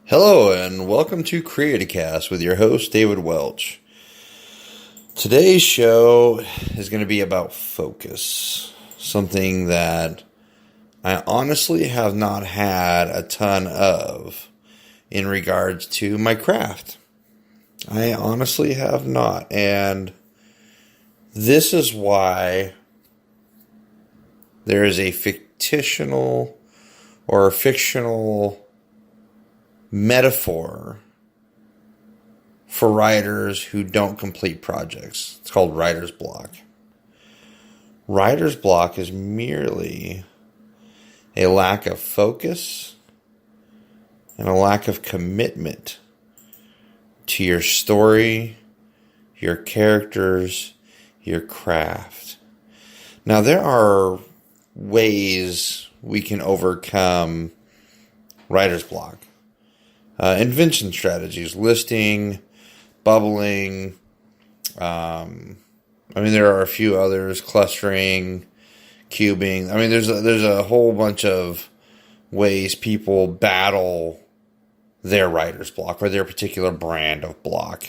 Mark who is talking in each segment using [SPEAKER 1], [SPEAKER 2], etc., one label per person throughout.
[SPEAKER 1] Hello and welcome to Creatacast with your host, David Welch. Today's show is going to be about focus, something that I honestly have not had a ton of in regards to my craft. I honestly have not, and this is why there is a fictional metaphor for writers who don't complete projects. It's called writer's block. Writer's block is merely a lack of focus and a lack of commitment to your story, your characters, your craft. Now, there are ways we can overcome writer's block. Invention strategies, listing, bubbling. There are a few others, clustering, cubing. There's a whole bunch of ways people battle their writer's block or their particular brand of block.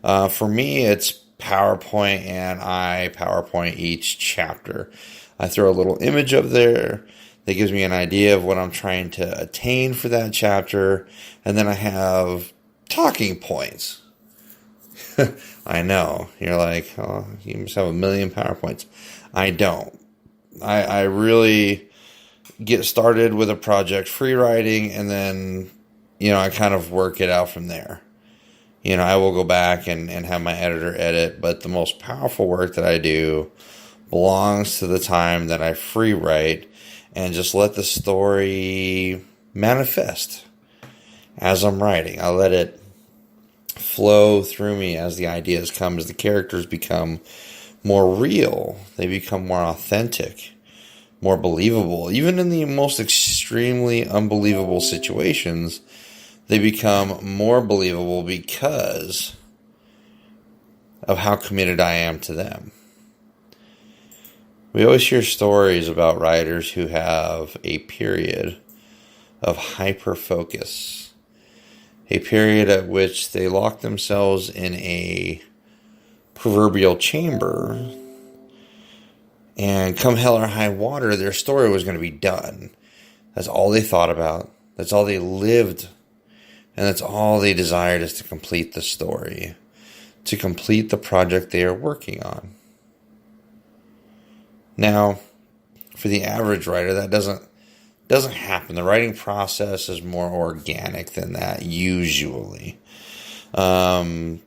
[SPEAKER 1] For me, it's PowerPoint, and I PowerPoint each chapter. I throw a little image up there that gives me an idea of what I'm trying to attain for that chapter. And then I have talking points. I know. You're like, oh, you must have a million PowerPoints. I don't. I really get started with a project, free writing, and then, I kind of work it out from there. I will go back and have my editor edit, but the most powerful work that I do belongs to the time that I free write and just let the story manifest as I'm writing. I let it flow through me as the ideas come, as the characters become more real. They become more authentic, more believable. Even in the most extremely unbelievable situations, they become more believable because of how committed I am to them. We always hear stories about writers who have a period of hyper-focus, a period at which they lock themselves in a proverbial chamber, and come hell or high water, their story was going to be done. That's all they thought about. That's all they lived. And that's all they desired, is to complete the story, to complete the project they are working on. Now, for the average writer, that doesn't happen. The writing process is more organic than that, usually. My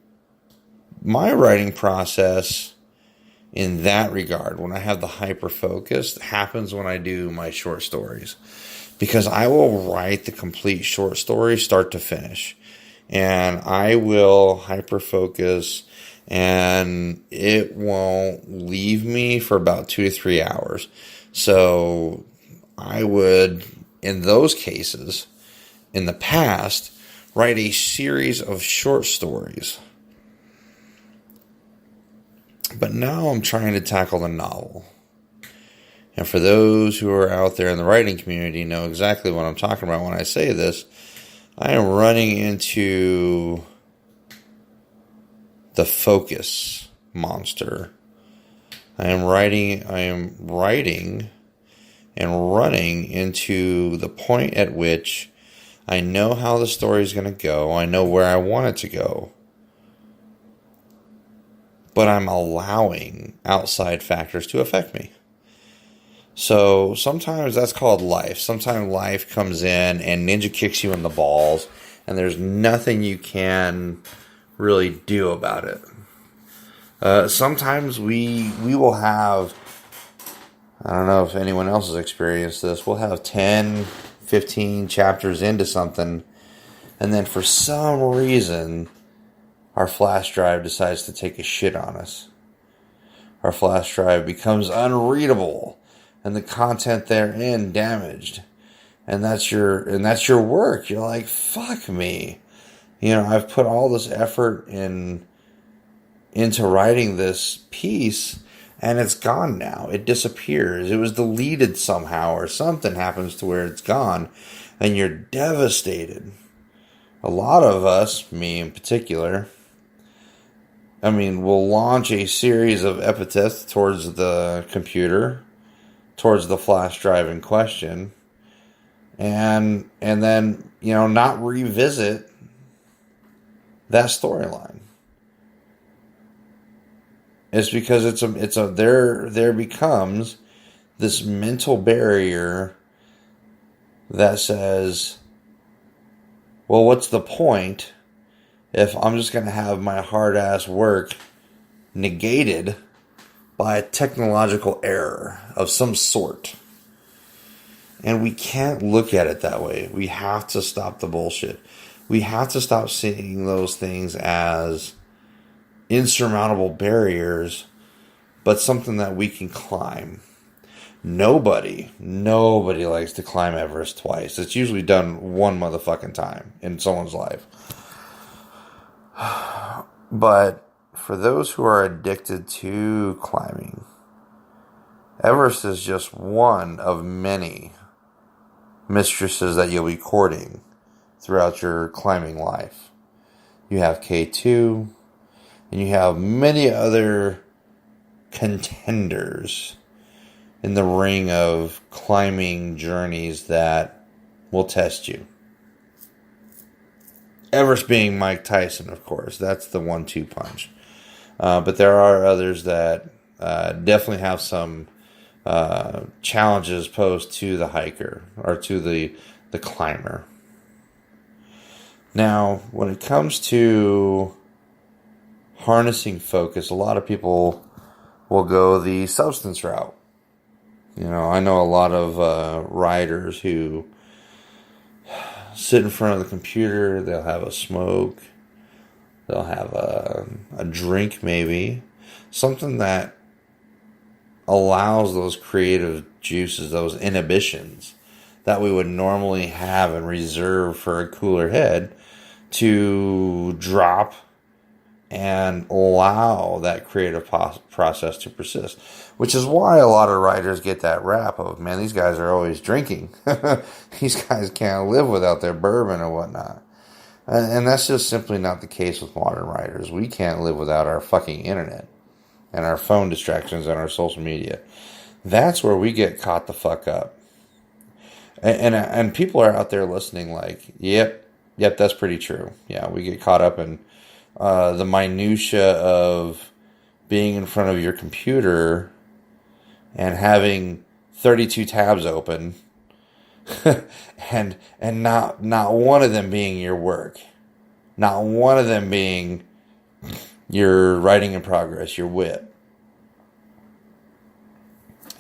[SPEAKER 1] writing process in that regard, when I have the hyper-focus, happens when I do my short stories. Because I will write the complete short story start to finish. And I will hyper-focus, and it won't leave me for about 2 to 3 hours. So I would, in those cases, in the past, write a series of short stories. But now I'm trying to tackle the novel. And for those who are out there in the writing community know exactly what I'm talking about when I say this. I am running into the focus monster. I am writing and running into the point at which I know how the story is going to go. I know where I want it to go. But I'm allowing outside factors to affect me. So sometimes that's called life. Sometimes life comes in and ninja kicks you in the balls, and there's nothing you can really do about it. Sometimes we will have, I don't know if anyone else has experienced this, we'll have 10, 15 chapters into something, and then for some reason, our flash drive decides to take a shit on us. Our flash drive becomes unreadable, and the content therein damaged. And that's your work. You're like, fuck me. I've put all this effort into writing this piece, and it's gone now. It disappears. It was deleted somehow, or something happens to where it's gone, and you're devastated. a lot of us, me in particular, I mean, will launch a series of epithets towards the computer, towards the flash drive in question, and then, not revisit that storyline. It's because there becomes this mental barrier that says, well, what's the point if I'm just going to have my hard ass work negated by a technological error of some sort? And we can't look at it that way. We have to stop the bullshit. We have to stop seeing those things as insurmountable barriers, but something that we can climb. Nobody likes to climb Everest twice. It's usually done one motherfucking time in someone's life. But for those who are addicted to climbing, Everest is just one of many mistresses that you'll be courting throughout your climbing life. You have K2, and you have many other contenders in the ring of climbing journeys that will test you. Everest being Mike Tyson, of course. That's the 1-2 punch. But there are others that definitely have some challenges posed to the hiker or to the climber. Now, when it comes to harnessing focus, a lot of people will go the substance route. I know a lot of riders who sit in front of the computer, they'll have a smoke, they'll have a drink maybe, something that allows those creative juices, those inhibitions that we would normally have and reserve for a cooler head to drop and allow that creative process to persist. Which is why a lot of writers get that rap of, man, these guys are always drinking. These guys can't live without their bourbon or whatnot. And that's just simply not the case with modern writers. We can't live without our fucking internet and our phone distractions and our social media. That's where we get caught the fuck up. And people are out there listening like, yep, that's pretty true. Yeah, we get caught up in the minutia of being in front of your computer and having 32 tabs open and not one of them being your work, not one of them being your writing in progress, your wit.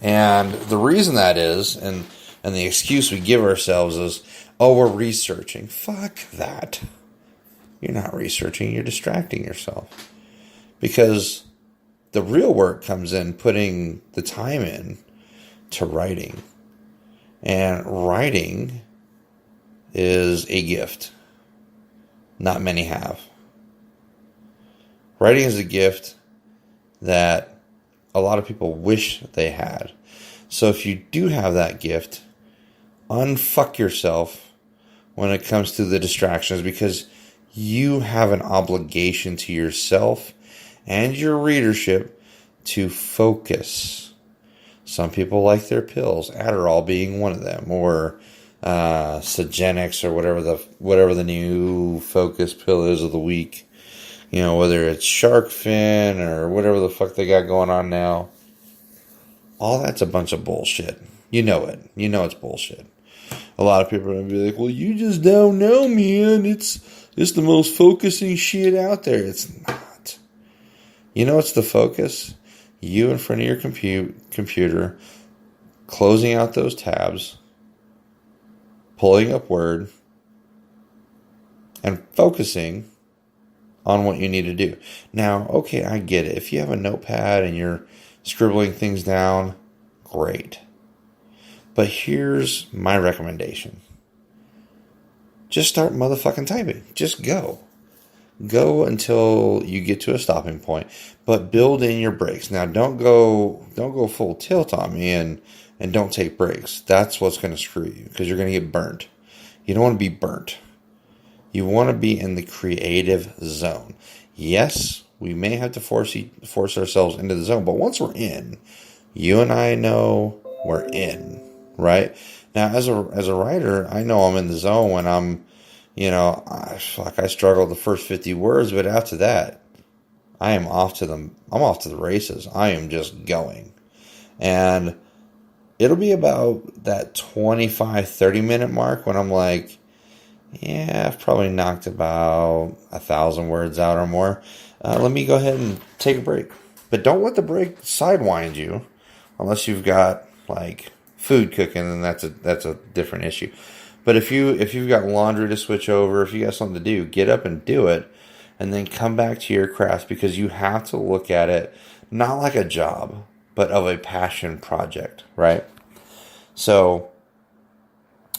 [SPEAKER 1] And the reason that is, and the excuse we give ourselves is, oh, we're researching. Fuck that. You're not researching, you're distracting yourself. Because the real work comes in putting the time in to writing. And writing is a gift. Not many have. Writing is a gift that a lot of people wish they had. So if you do have that gift, unfuck yourself when it comes to the distractions, because you have an obligation to yourself and your readership to focus. Some people like their pills, Adderall being one of them, or Sagenix, or whatever the new focus pill is of the week. Whether it's shark fin or whatever the fuck they got going on now. All that's a bunch of bullshit. You know it. You know it's bullshit. A lot of people are going to be like, well, you just don't know, man. It's the most focusing shit out there. It's not. It's the focus. You in front of your computer, closing out those tabs, pulling up Word, and focusing on what you need to do. Now, okay, I get it. If you have a notepad and you're scribbling things down, great. But here's my recommendation. Just start motherfucking typing. Just go. Go until you get to a stopping point. But build in your breaks. Now, don't go full tilt on me and don't take breaks. That's what's going to screw you, because you're going to get burnt. You don't want to be burnt. You want to be in the creative zone. Yes, we may have to force ourselves into the zone, but once we're in, you and I know we're in, right? Now, as a writer, I know I'm in the zone when I'm, I struggle the first 50 words, but after that, I'm off to the races. I am just going. And it'll be about that 25, 30-minute mark when I'm like, yeah, I've probably knocked about 1,000 words out or more. Let me go ahead and take a break. But don't let the break sidewind you, unless you've got like food cooking, and that's a different issue. But if you've got laundry to switch over, if you got something to do, get up and do it, and then come back to your craft, because you have to look at it not like a job, but of a passion project, right? So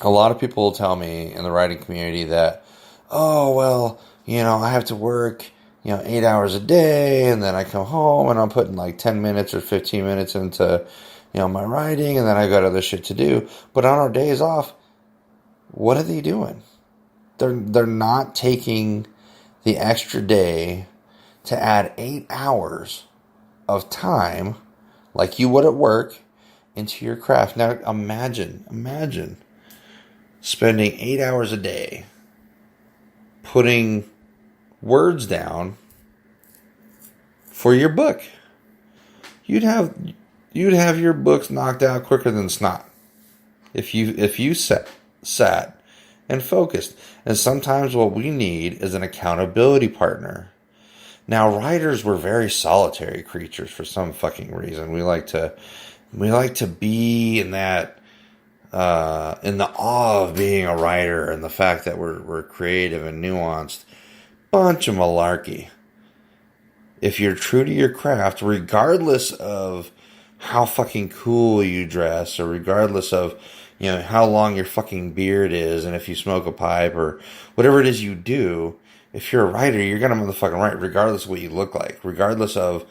[SPEAKER 1] a lot of people will tell me in the writing community that, oh, well, I have to work, 8 hours a day, and then I come home and I'm putting like 10 minutes or 15 minutes into, my writing, and then I got other shit to do. But on our days off, what are they doing? They're not taking the extra day to add 8 hours of time, like you would at work, into your craft. Now imagine spending 8 hours a day putting words down for your book. You'd have your books knocked out quicker than snot if you sat and focused. And sometimes what we need is an accountability partner. Now, writers were very solitary creatures for some fucking reason. We like to be in that in the awe of being a writer, and the fact that we're creative and nuanced. Bunch of malarkey. If you're true to your craft, regardless of how fucking cool you dress, or regardless of how long your fucking beard is, and if you smoke a pipe or whatever it is you do, if you're a writer, you're gonna motherfucking write, regardless of what you look like, regardless of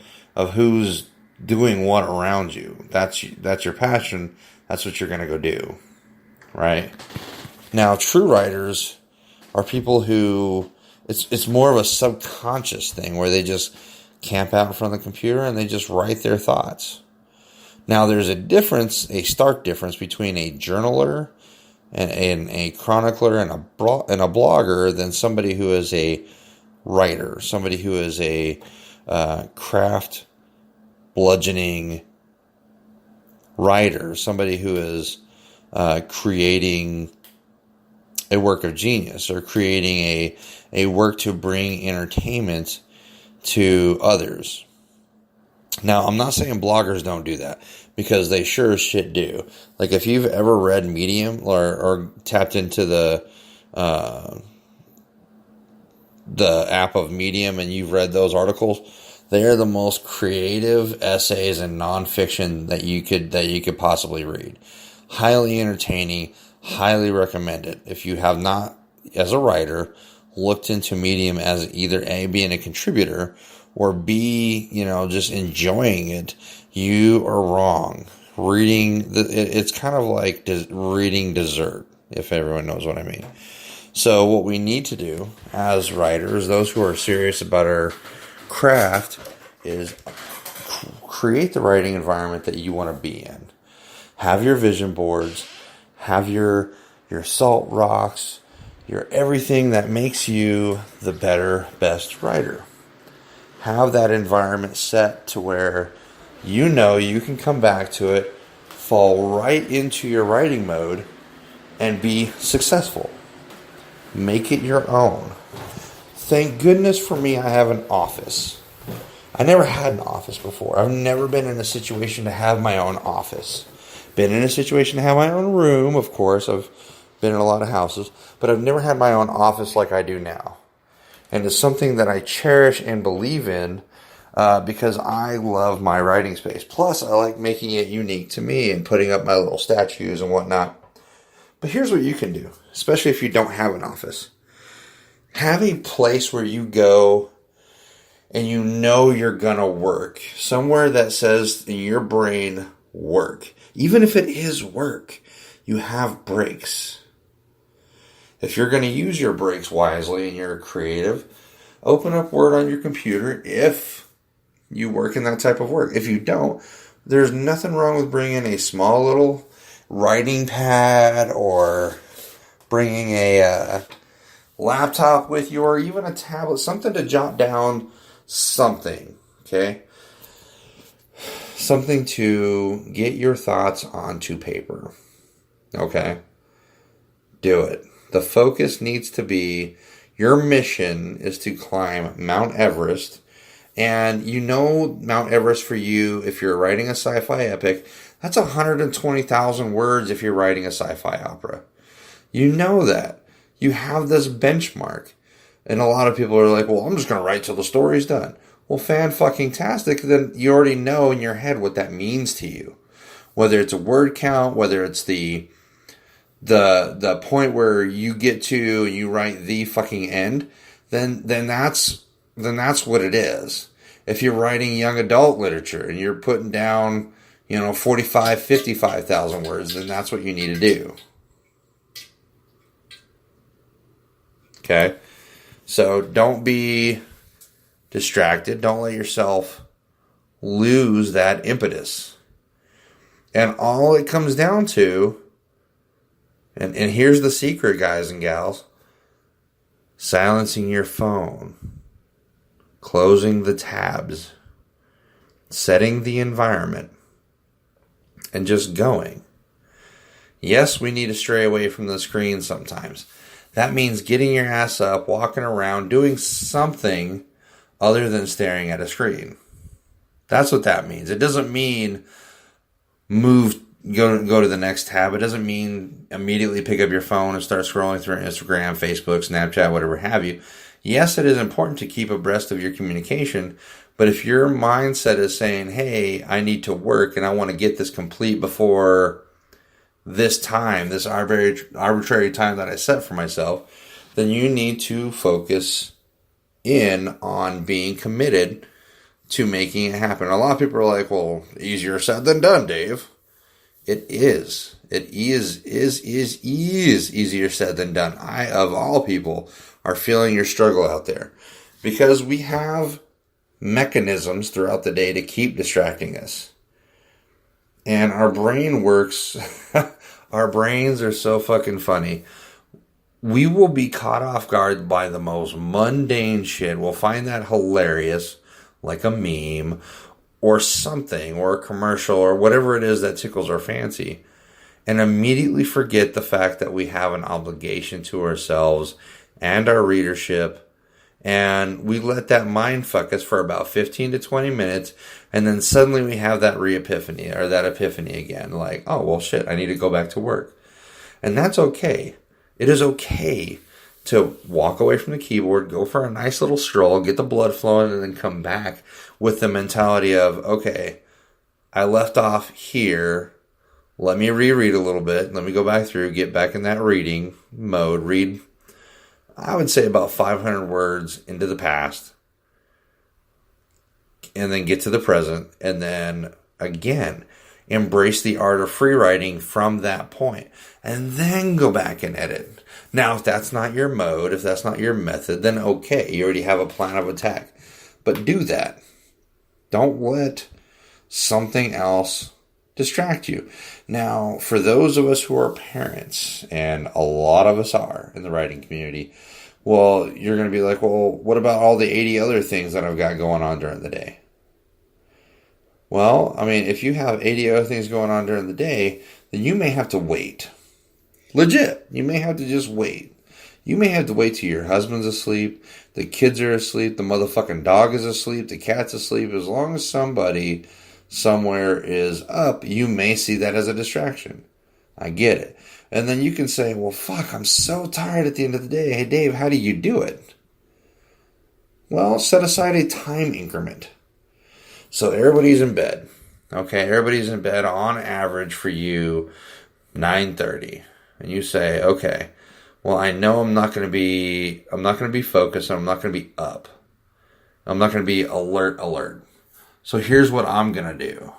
[SPEAKER 1] who's doing what around you. That's your passion. That's what you're gonna go do, right? Now, true writers are people who it's more of a subconscious thing, where they just camp out in front of the computer and they just write their thoughts. Now, there's a stark difference between a journaler and a chronicler and a blogger than somebody who is a writer, somebody who is a craft bludgeoning writer, somebody who is creating a work of genius, or creating a work to bring entertainment to others. Now, I'm not saying bloggers don't do that, because they sure as shit do. Like, if you've ever read Medium or tapped into the app of Medium and you've read those articles, they are the most creative essays and nonfiction that you could possibly read. Highly entertaining, highly recommended. If you have not, as a writer, looked into Medium as either A, being a contributor, or B, just enjoying it, you are wrong. It's kind of like reading dessert, if everyone knows what I mean. So what we need to do as writers, those who are serious about our craft, is create the writing environment that you want to be in. Have your vision boards, have your salt rocks, your everything that makes you the best writer. Have that environment set to where you can come back to it, fall right into your writing mode, and be successful. Make it your own. Thank goodness for me, I have an office. I never had an office before. I've never been in a situation to have my own office. Been in a situation to have my own room, of course. I've been in a lot of houses, but I've never had my own office like I do now. And it's something that I cherish and believe in, because I love my writing space. Plus, I like making it unique to me and putting up my little statues and whatnot. But here's what you can do, especially if you don't have an office. Have a place where you go and you're going to work. Somewhere that says in your brain, work. Even if it is work, you have breaks. If you're going to use your breaks wisely and you're creative, open up Word on your computer if you work in that type of work. If you don't, there's nothing wrong with bringing a small little writing pad or bringing a laptop with you or even a tablet, something to jot down something, okay? Something to get your thoughts onto paper, okay? Do it. The focus needs to be, your mission is to climb Mount Everest. And you know Mount Everest for you, if you're writing a sci-fi epic, that's 120,000 words if you're writing a sci-fi opera. You know that. You have this benchmark. And a lot of people are like, well, I'm just going to write till the story's done. Well, fan-fucking-tastic, then you already know in your head what that means to you. Whether it's a word count, whether it's the point where you get to and you write the fucking end, then that's what it is. If you're writing young adult literature and you're putting down, 55,000 words, then that's what you need to do. Okay? So don't be distracted. Don't let yourself lose that impetus. And all it comes down to, and here's the secret, guys and gals, silencing your phone, closing the tabs, setting the environment, and just going. Yes, we need to stray away from the screen sometimes. That means getting your ass up, walking around, doing something other than staring at a screen. That's what that means. It doesn't mean go to the next tab. It doesn't mean immediately pick up your phone and start scrolling through Instagram, Facebook, Snapchat, whatever have you. Yes, it is important to keep abreast of your communication, but if your mindset is saying, hey, I need to work and I want to get this complete before this time, this arbitrary time that I set for myself, then you need to focus in on being committed to making it happen. A lot of people are like, well, easier said than done, Dave. It is. It is easier said than done. I, of all people, are feeling your struggle out there. Because we have mechanisms throughout the day to keep distracting us. And our brain works, our brains are so fucking funny. We will be caught off guard by the most mundane shit. We'll find that hilarious, like a meme, or something, or a commercial, or whatever it is that tickles our fancy. And immediately forget the fact that we have an obligation to ourselves and our readership. And we let that mind fuck us for about 15 to 20 minutes. And then suddenly we have that re-epiphany or that epiphany again. Like, oh, well, shit, I need to go back to work. And that's okay. It is okay to walk away from the keyboard, go for a nice little stroll, get the blood flowing, and then come back with the mentality of, okay, I left off here. Let me reread a little bit. Let me go back through, get back in that reading mode, read, I would say about 500 words into the past, and then get to the present, and then again embrace the art of free writing from that point, and then go back and edit. Now, if that's not your mode, if that's not your method, then okay, you already have a plan of attack. But do that. Don't let something else distract you. Now, for those of us who are parents, and a lot of us are in the writing community, well, you're going to be like, well, what about all the 80 other things that I've got going on during the day? Well, I mean, if you have 80 other things going on during the day, then you may have to wait. Legit. You may have to just wait. You may have to wait till your husband's asleep, the kids are asleep, the motherfucking dog is asleep, the cat's asleep. As long as somebody somewhere is up, you may see that as a distraction. I get it. And then you can say, well, fuck, I'm so tired at the end of the day. Hey, Dave, how do you do it? Well, set aside a time increment. So everybody's in bed. Okay, everybody's in bed on average for you, 9:30. And you say, okay, well, I know I'm not going to be focused, and I'm not going to be up. I'm not going to be alert. So here's what I'm going to do.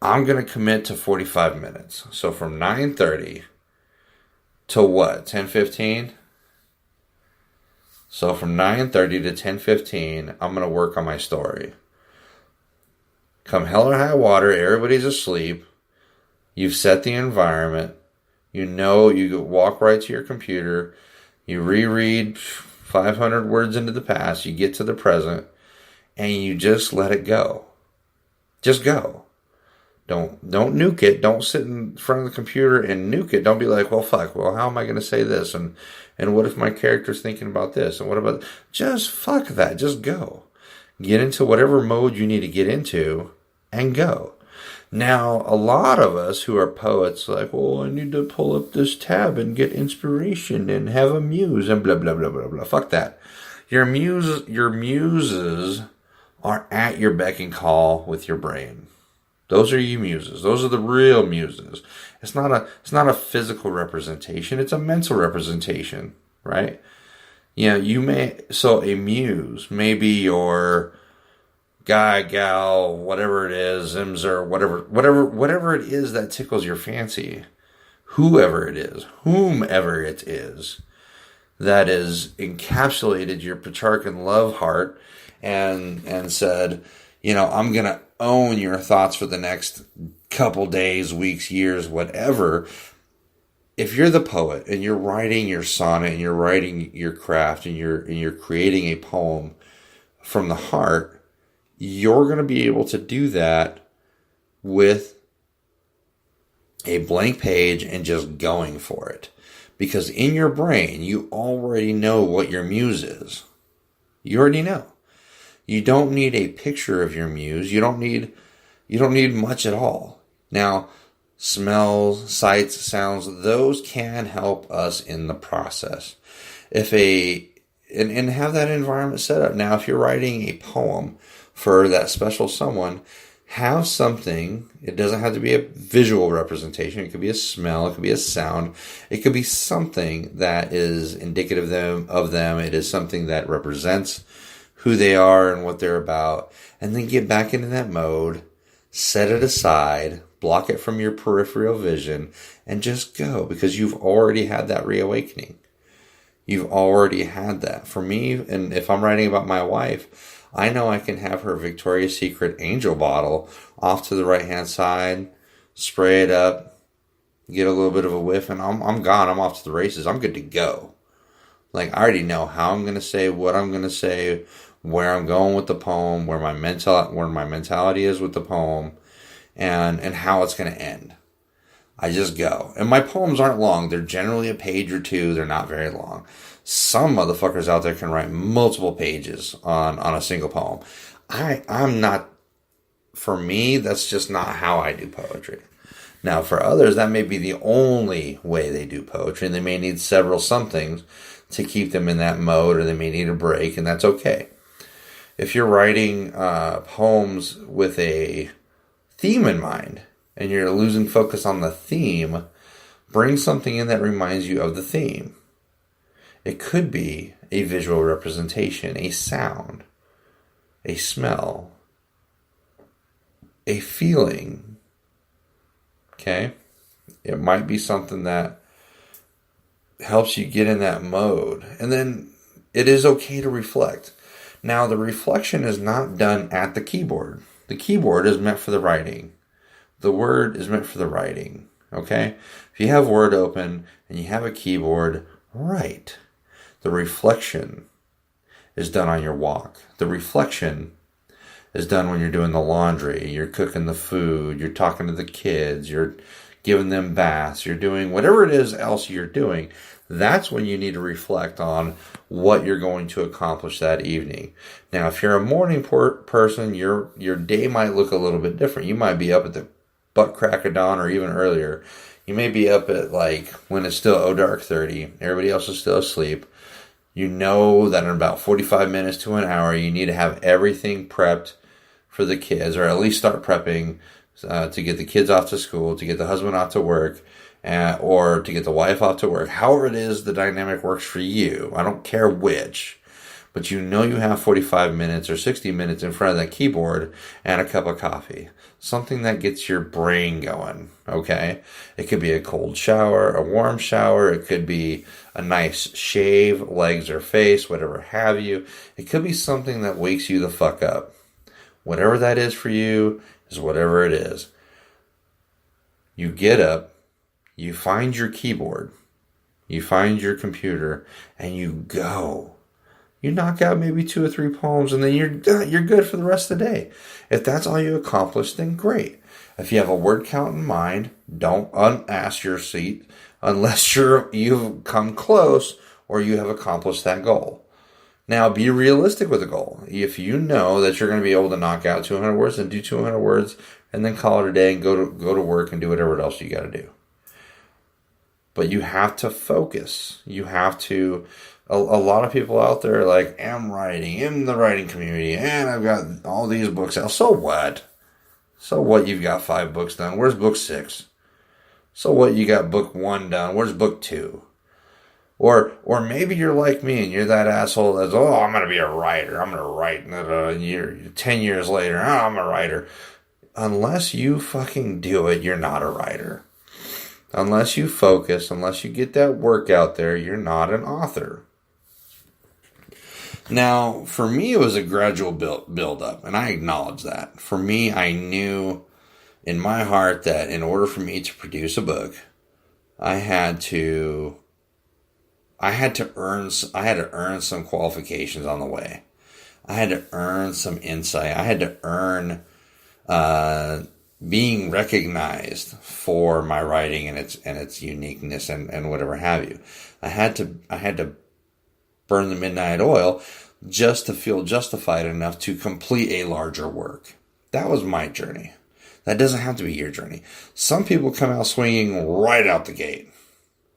[SPEAKER 1] I'm going to commit to 45 minutes. So from 9:30 to what? 10:15? So from 9:30 to 10:15, I'm going to work on my story. Come hell or high water, everybody's asleep. You've set the environment. You know, you walk right to your computer. You reread 500 words into the past. You get to the present. And you just let it go. Just go. Don't nuke it. Don't sit in front of the computer and nuke it. Don't be like, well, fuck. Well, how am I going to say this? And what if my character's thinking about this? And what about... Just fuck that. Just go. Get into whatever mode you need to get into and go. Now, a lot of us who are poets, like, well, I need to pull up this tab and get inspiration and have a muse and blah, blah, blah, blah, blah. Fuck that. Your muses are at your beck and call with your brain. Those are your muses. Those are the real muses. It's not a physical representation. It's a mental representation, right? Yeah, so a muse may be your guy, gal, whatever it is, Zimzer, whatever it is that tickles your fancy. Whomever it is that is encapsulated your Petrarchan love heart and said, I'm going to own your thoughts for the next couple days, weeks, years, whatever. If you're the poet and you're writing your sonnet and you're writing your craft and you're creating a poem from the heart, you're going to be able to do that with a blank page and just going for it. Because in your brain, you already know what your muse is. You already know. You don't need a picture of your muse. You don't need much at all. Now, smells, sights, sounds, those can help us in the process. And have that environment set up. Now, if you're writing a poem for that special someone, have something. It doesn't have to be a visual representation. It could be a smell. It could be a sound. It could be something that is indicative of them. It is something that represents who they are and what they're about. And then get back into that mode. Set it aside. Block it from your peripheral vision. And just go. Because you've already had that reawakening. You've already had that. For me, and if I'm writing about my wife, I know I can have her Victoria's Secret Angel bottle off to the right-hand side, spray it up, get a little bit of a whiff, and I'm gone. I'm off to the races. I'm good to go. Like, I already know how I'm going to say, what I'm going to say, where I'm going with the poem, where my mentality is with the poem, and how it's going to end. I just go. And my poems aren't long. They're generally a page or two. They're not very long. Some motherfuckers out there can write multiple pages on a single poem. I'm not, for me, that's just not how I do poetry. Now, for others, that may be the only way they do poetry, and they may need several somethings to keep them in that mode, or they may need a break, and that's okay. If you're writing poems with a theme in mind, and you're losing focus on the theme, bring something in that reminds you of the theme. It could be a visual representation, a sound, a smell, a feeling. Okay? It might be something that helps you get in that mode. And then it is okay to reflect. Now, the reflection is not done at the keyboard. The keyboard is meant for the writing. The word is meant for the writing. Okay? If you have Word open and you have a keyboard, write. The reflection is done on your walk. The reflection is done when you're doing the laundry, you're cooking the food, you're talking to the kids, you're giving them baths, you're doing whatever it is else you're doing. That's when you need to reflect on what you're going to accomplish that evening. Now, if you're a morning person, your day might look a little bit different. You might be up at the butt crack of dawn or even earlier. You may be up at when it's still dark 30. Everybody else is still asleep. You know that in about 45 minutes to an hour, you need to have everything prepped for the kids, or at least start prepping to get the kids off to school, to get the husband off to work, or to get the wife off to work. However it is the dynamic works for you. I don't care which. but you know you have 45 minutes or 60 minutes in front of that keyboard and a cup of coffee. Something that gets your brain going, okay? It could be a cold shower, a warm shower. It could be a nice shave, legs or face, whatever have you. It could be something that wakes you the fuck up. Whatever that is for you is whatever it is. You get up, you find your keyboard, you find your computer, and you go. You knock out maybe 2 or 3 poems, and then you're good for the rest of the day. If that's all you accomplish, then great. If you have a word count in mind, don't unask your seat unless you've come close or you have accomplished that goal. Now, be realistic with the goal. If you know that you're going to be able to knock out 200 words, then do 200 words, and then call it a day and go to work and do whatever else you got to do. But you have to focus. You have to. A lot of people out there are like, I'm writing in the writing community, and I've got all these books out. So what? So what? You've got 5 books done. Where's book 6? So what? You got book 1 done. Where's book 2? Or maybe you're like me and you're that asshole that's, I'm going to be a writer. I'm going to write 10 years later. I'm a writer. Unless you fucking do it, you're not a writer. Unless you focus, unless you get that work out there, you're not an author. Now, for me, it was a gradual build up, and I acknowledge that. For me, I knew in my heart that in order for me to produce a book, I had to earn some qualifications on the way. I had to earn some insight. I had to earn being recognized for my writing and its uniqueness and whatever have you. I had to burn the midnight oil just to feel justified enough to complete a larger work. That was my journey. That doesn't have to be your journey. Some people come out swinging right out the gate,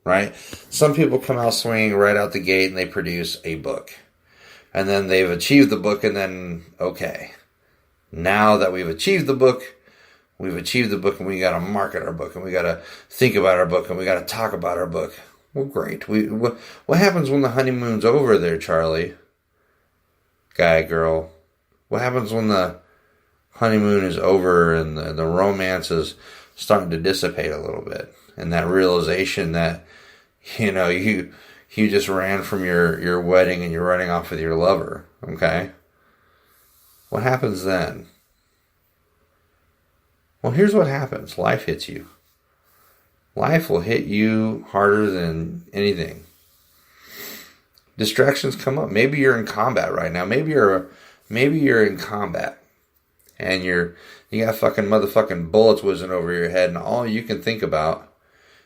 [SPEAKER 1] right? Some people come out swinging right out the gate and they produce a book. And then they've achieved the book, and then, okay, now that we've achieved the book, and we got to market our book, and we got to think about our book, and we got to talk about our book. Well, great. What happens when the honeymoon's over there, Charlie? Guy, girl. What happens when the honeymoon is over and the romance is starting to dissipate a little bit? And that realization that, you just ran from your wedding and you're running off with your lover, okay? What happens then? Well, here's what happens. Life hits you. Life will hit you harder than anything. Distractions come up. Maybe you're in combat right now. Maybe you're in combat and you got fucking motherfucking bullets whizzing over your head, and all you can think about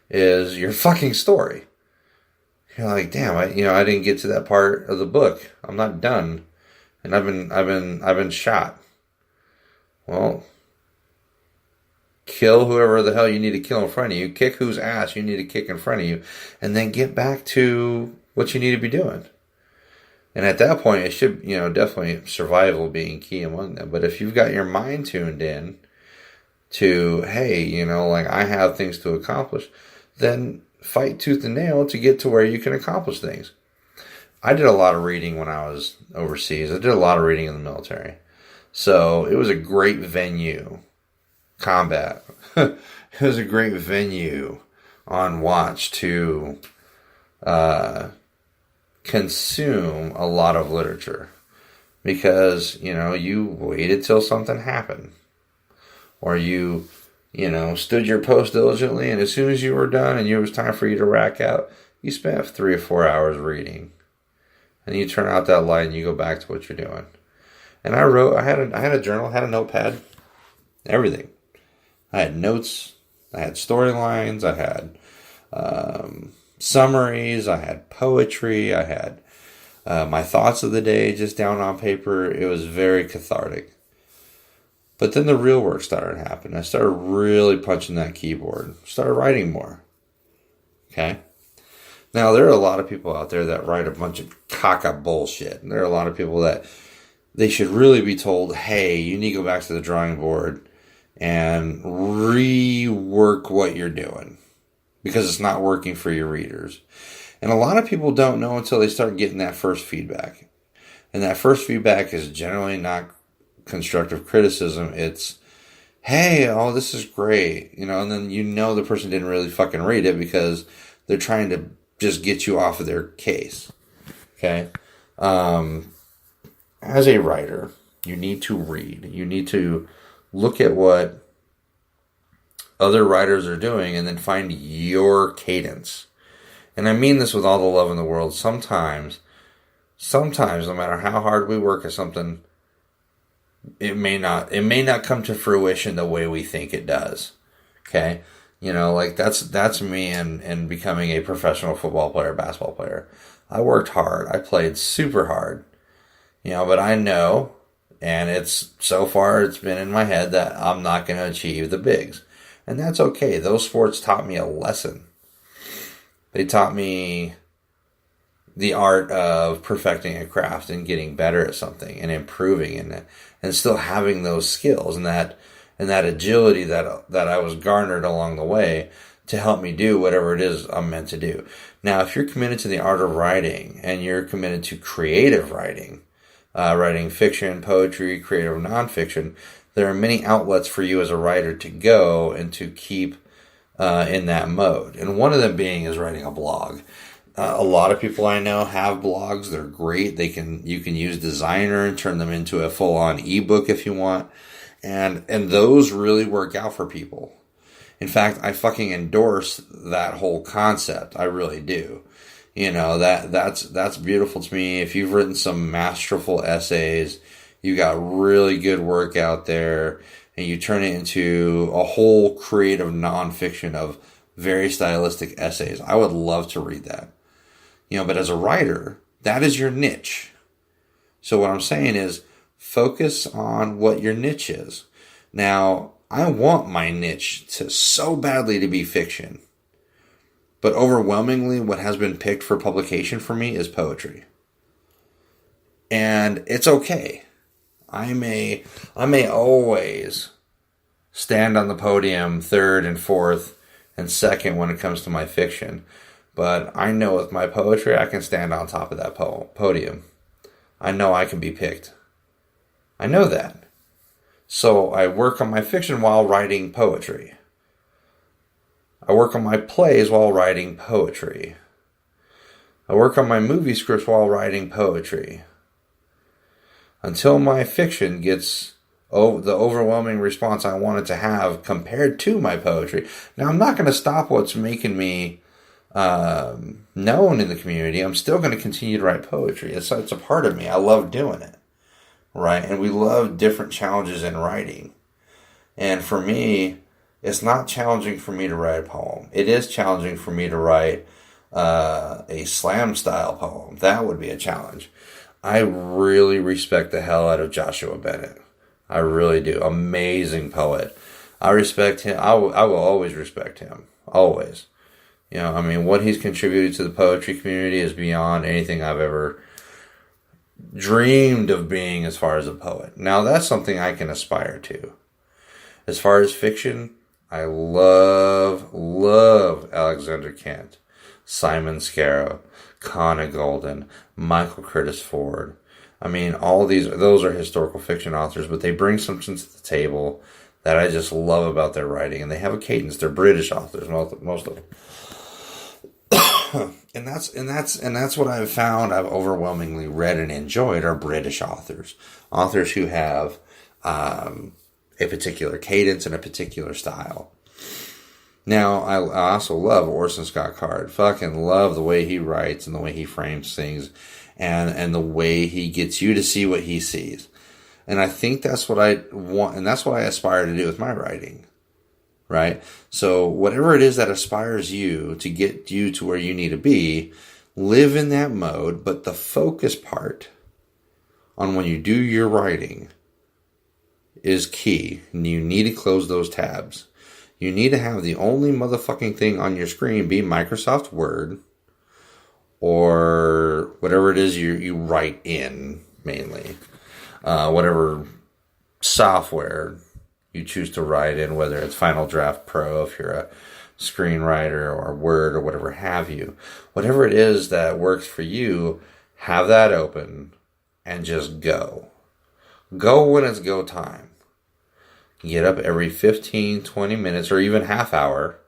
[SPEAKER 1] is your fucking story. You're like, damn, I didn't get to that part of the book. I'm not done, and I've been shot. Well, kill whoever the hell you need to kill in front of you. Kick whose ass you need to kick in front of you, and then get back to what you need to be doing. And at that point, it should, definitely survival being key among them. But if you've got your mind tuned in to, hey, I have things to accomplish, then fight tooth and nail to get to where you can accomplish things. I did a lot of reading when I was overseas. I did a lot of reading in the military. So it was a great venue. Combat. It was a great venue on watch to consume a lot of literature, because you waited till something happened, or you stood your post diligently, and as soon as you were done and it was time for you to rack out, you spent 3 or 4 hours reading, and you turn out that light and you go back to what you're doing. And I had a journal, had a notepad, everything. I had notes, I had storylines, I had summaries, I had poetry, I had my thoughts of the day just down on paper. It was very cathartic. But then the real work started happening. I started really punching that keyboard, started writing more. Okay? Now, there are a lot of people out there that write a bunch of caca bullshit. And there are a lot of people that they should really be told, hey, you need to go back to the drawing board and rework what you're doing, because it's not working for your readers. And a lot of people don't know until they start getting that first feedback. And that first feedback is generally not constructive criticism. It's, hey, oh, this is great. And then the person didn't really fucking read it because they're trying to just get you off of their case. Okay? As a writer, you need to read. You need to look at what other writers are doing and then find your cadence. And I mean this with all the love in the world. Sometimes, no matter how hard we work at something, it may not come to fruition the way we think it does. Okay? Like that's me in becoming a professional football player, basketball player. I worked hard. I played super hard. But I know, and so far it's been in my head that I'm not going to achieve the bigs. And that's okay. Those sports taught me a lesson. They taught me the art of perfecting a craft and getting better at something and improving in it and still having those skills and that agility that I was garnered along the way to help me do whatever it is I'm meant to do. Now, if you're committed to the art of writing and you're committed to creative writing, writing fiction, poetry, creative nonfiction, there are many outlets for you as a writer to go and to keep in that mode. And one of them being is writing a blog. A lot of people I know have blogs. They're great. You can use Designer and turn them into a full-on ebook if you want. And those really work out for people. In fact, I fucking endorse that whole concept. I really do. That's beautiful to me. If you've written some masterful essays, you got really good work out there, and you turn it into a whole creative nonfiction of very stylistic essays. I would love to read that. But as a writer, that is your niche. So what I'm saying is focus on what your niche is. Now, I want my niche so badly to be fiction. But overwhelmingly, what has been picked for publication for me is poetry. And it's okay. I may always stand on the podium third and fourth and second when it comes to my fiction. But I know with my poetry, I can stand on top of that podium. I know I can be picked. I know that. So I work on my fiction while writing poetry. I work on my plays while writing poetry. I work on my movie scripts while writing poetry. Until my fiction gets the overwhelming response I want it to have compared to my poetry. Now, I'm not going to stop what's making me known in the community. I'm still going to continue to write poetry. It's a part of me. I love doing it. Right? And we love different challenges in writing. And for me, it's not challenging for me to write a poem. It is challenging for me to write a slam style poem. That would be a challenge. I really respect the hell out of Joshua Bennett. I really do. Amazing poet. I respect him. I will always respect him. Always. What he's contributed to the poetry community is beyond anything I've ever dreamed of being as far as a poet. Now, that's something I can aspire to. As far as fiction, I love Alexander Kent, Simon Scarrow, Connor Golden, Michael Curtis Ford. Those are historical fiction authors, but they bring something to the table that I just love about their writing, and they have a cadence. They're British authors, most of them. and that's what I've found. I've overwhelmingly read and enjoyed are British authors who have a particular cadence and a particular style. Now, I also love Orson Scott Card. Fucking love the way he writes and the way he frames things and the way he gets you to see what he sees. And I think that's what I want, and that's what I aspire to do with my writing. Right? So whatever it is that aspires you to get you to where you need to be, live in that mode, but the focus part on when you do your writing is key. And you need to close those tabs. You need to have the only motherfucking thing on your screen be Microsoft Word or whatever it is you write in, mainly. Whatever software you choose to write in, whether it's Final Draft Pro if you're a screenwriter or Word or whatever have you. Whatever it is that works for you, have that open. and just go. Go when it's go time. Get up every 15, 20 minutes, or even half hour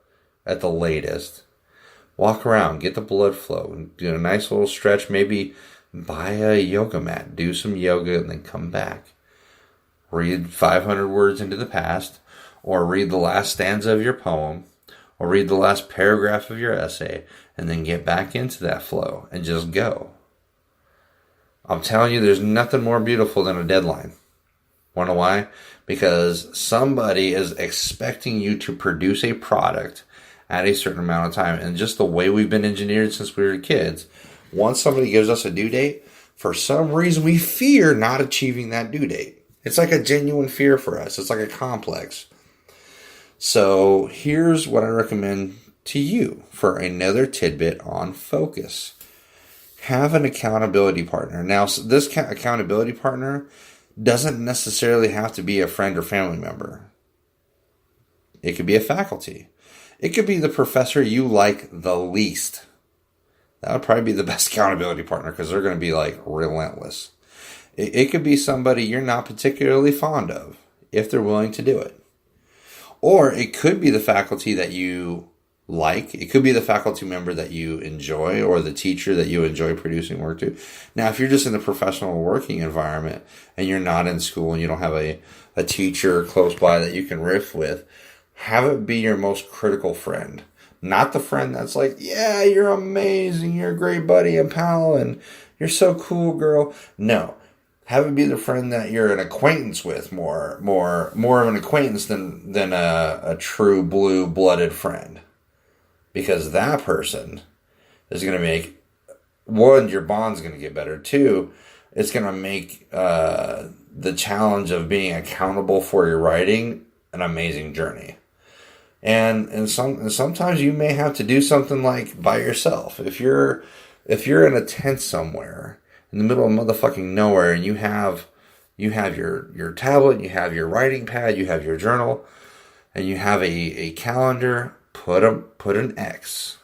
[SPEAKER 1] at the latest. Walk around, get the blood flow, do a nice little stretch, maybe buy a yoga mat, do some yoga, and then come back. Read 500 words into the past, or read the last stanza of your poem, or read the last paragraph of your essay, and then get back into that flow and just go. I'm telling you, there's nothing more beautiful than a deadline. Want to know why? Because somebody is expecting you to produce a product at a certain amount of time. And just the way we've been engineered since we were kids, once somebody gives us a due date, for some reason we fear not achieving that due date. It's like a genuine fear for us. It's like a complex. So here's what I recommend to you for another tidbit on focus. Have an accountability partner. Now, this accountability partner doesn't necessarily have to be a friend or family member. It could be a faculty. It could be the professor you like the least. That would probably be the best accountability partner because they're going to be like relentless. It could be somebody you're not particularly fond of if they're willing to do it. Or it could be the faculty that you like. It could be the faculty member that you enjoy or the teacher that you enjoy producing work to. Now, if you're just in the professional working environment and you're not in school and you don't have a teacher close by that you can riff with, have it be your most critical friend. Not the friend that's like, yeah, you're amazing, you're a great buddy and pal, and you're so cool, girl. No. Have it be the friend that you're an acquaintance with, more of an acquaintance than a true blue-blooded friend. Because that person is going to make, one, your bond's going to get better. Two, it's going to make the challenge of being accountable for your writing an amazing journey. And sometimes you may have to do something like by yourself. If you're in a tent somewhere in the middle of motherfucking nowhere and you have your tablet, you have your writing pad, you have your journal, and you have a calendar, put an X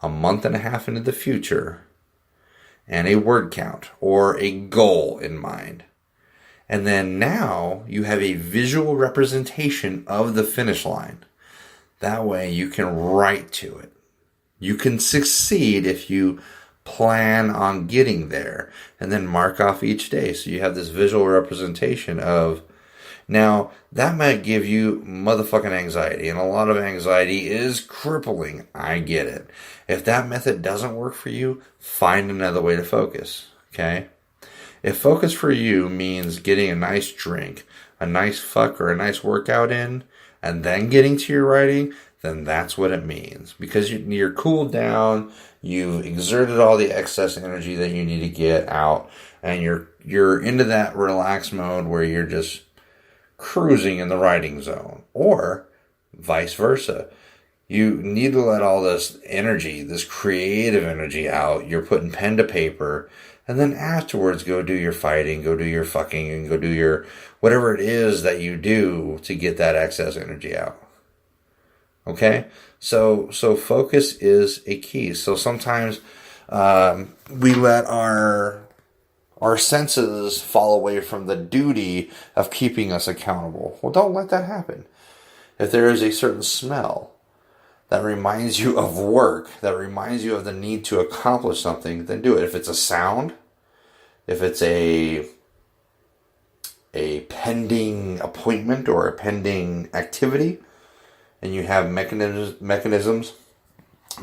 [SPEAKER 1] a month and a half into the future and a word count or a goal in mind. And then now you have a visual representation of the finish line. That way you can write to it. You can succeed if you plan on getting there and then mark off each day. So you have this visual representation of, now that might give you motherfucking anxiety, and a lot of anxiety is crippling. I get it. If that method doesn't work for you, find another way to focus. Okay? If focus for you means getting a nice drink, a nice fuck, or a nice workout in, and then getting to your writing, then that's what it means. Because you're cooled down, you've exerted all the excess energy that you need to get out, and you're into that relaxed mode where you're just cruising in the writing zone. Or vice versa. You need to let all this energy, this creative energy out. You're putting pen to paper, and then afterwards go do your fighting, go do your fucking, and go do your whatever it is that you do to get that excess energy out. Okay? So focus is a key. So sometimes we let our senses fall away from the duty of keeping us accountable. Well, don't let that happen. If there is a certain smell that reminds you of work, that reminds you of the need to accomplish something, then do it. If it's a sound, if it's a pending appointment or a pending activity, and you have mechanisms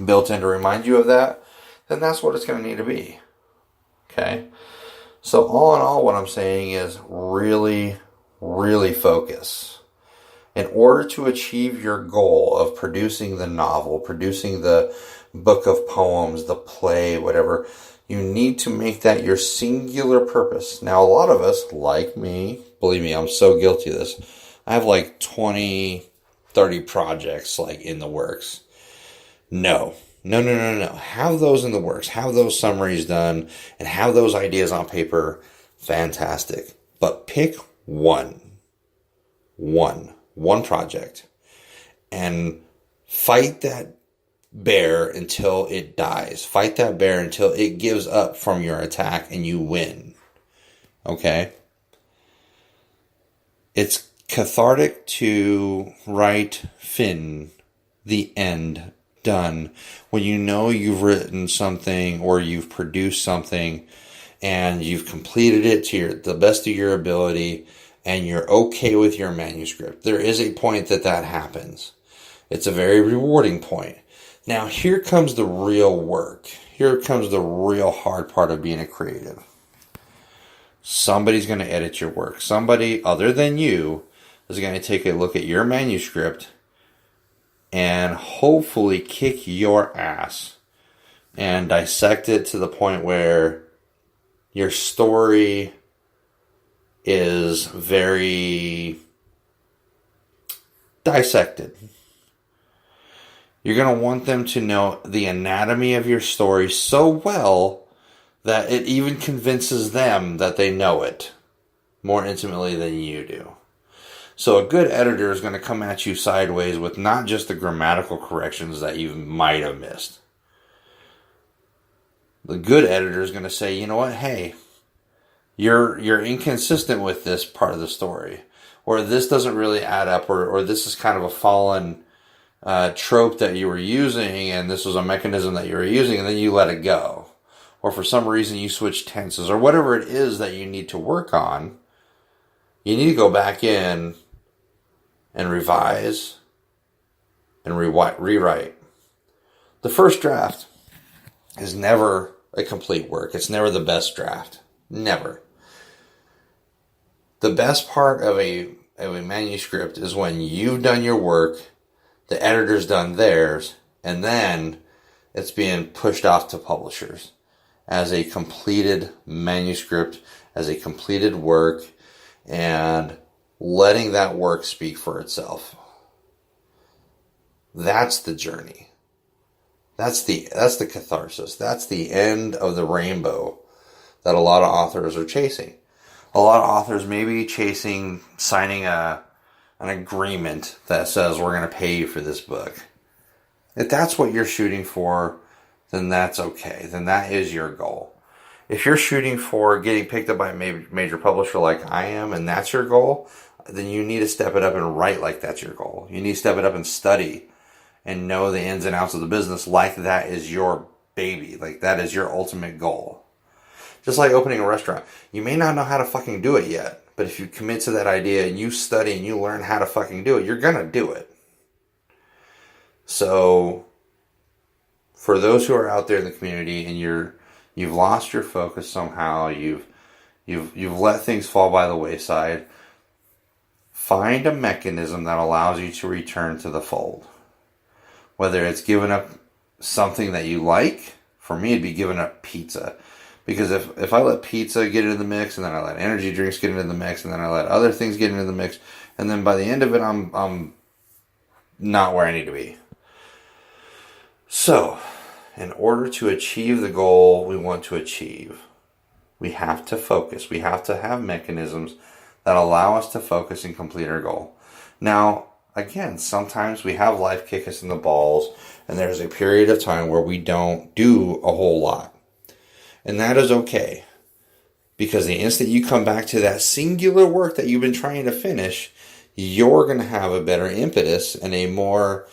[SPEAKER 1] built in to remind you of that, then that's what it's going to need to be. Okay? So all in all, what I'm saying is really, really focus. In order to achieve your goal of producing the novel, producing the book of poems, the play, whatever, you need to make that your singular purpose. Now, a lot of us, like me, believe me, I'm so guilty of this. I have like 20, 30 projects like in the works. No. Have those in the works. Have those summaries done and have those ideas on paper. Fantastic. But pick one project and fight that bear until it dies. Fight that bear until it gives up from your attack and you win. Okay? It's cathartic to write Finn, the end, done, when you know you've written something or you've produced something and you've completed it to the best of your ability and you're okay with your manuscript. There is a point that happens. It's a very rewarding point. Now, here comes the real work. Here comes the real hard part of being a creative. Somebody's going to edit your work. Somebody other than you is going to take a look at your manuscript and hopefully kick your ass and dissect it to the point where your story is very dissected. You're going to want them to know the anatomy of your story so well that it even convinces them that they know it more intimately than you do. So a good editor is going to come at you sideways with not just the grammatical corrections that you might have missed. The good editor is going to say, you know what, hey, you're inconsistent with this part of the story. Or this doesn't really add up, or this is kind of a fallen trope that you were using, and this was a mechanism that you were using, and then you let it go. Or for some reason you switch tenses, or whatever it is that you need to work on, you need to go back in and revise and rewrite. The first draft is never a complete work. It's never the best draft. Never. The best part of a manuscript is when you've done your work, the editor's done theirs, and then it's being pushed off to publishers as a completed manuscript, as a completed work, and letting that work speak for itself. That's the journey. That's the catharsis. That's the end of the rainbow that a lot of authors are chasing. A lot of authors may be chasing signing an agreement that says we're going to pay you for this book. If that's what you're shooting for, then that's okay. Then that is your goal. If you're shooting for getting picked up by a major publisher like I am, and that's your goal, then you need to step it up and write like that's your goal. You need to step it up and study and know the ins and outs of the business like that is your baby. Like that is your ultimate goal. Just like opening a restaurant. You may not know how to fucking do it yet, but if you commit to that idea and you study and you learn how to fucking do it, you're gonna do it. So, for those who are out there in the community and you've lost your focus somehow, you've let things fall by the wayside, find a mechanism that allows you to return to the fold. Whether it's giving up something that you like, for me it'd be giving up pizza. Because if I let pizza get into the mix, and then I let energy drinks get into the mix, and then I let other things get into the mix, and then by the end of it, I'm not where I need to be. So, in order to achieve the goal we want to achieve, we have to focus. We have to have mechanisms that allow us to focus and complete our goal. Now, again, sometimes we have life kick us in the balls, and there's a period of time where we don't do a whole lot. And that is okay. Because the instant you come back to that singular work that you've been trying to finish, you're going to have a better impetus and a more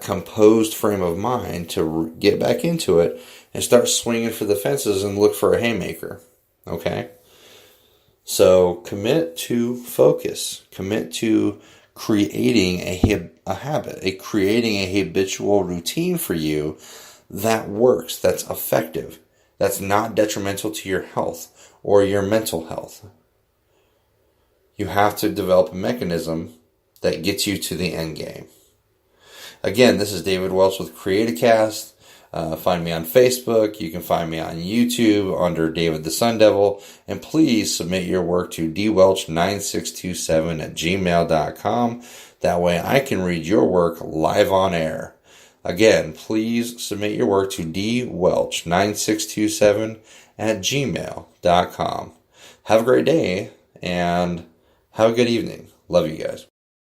[SPEAKER 1] composed frame of mind to get back into it and start swinging for the fences and look for a haymaker. Okay? So commit to focus. Commit to creating a habit, creating a habitual routine for you that works, that's effective, that's not detrimental to your health or your mental health. You have to develop a mechanism that gets you to the end game. Again, this is David Welch with Creatacast. Find me on Facebook. You can find me on YouTube under David the Sun Devil. And please submit your work to dwelch9627@gmail.com. That way I can read your work live on air. Again, please submit your work to dwelch9627@gmail.com. Have a great day and have a good evening. Love you guys.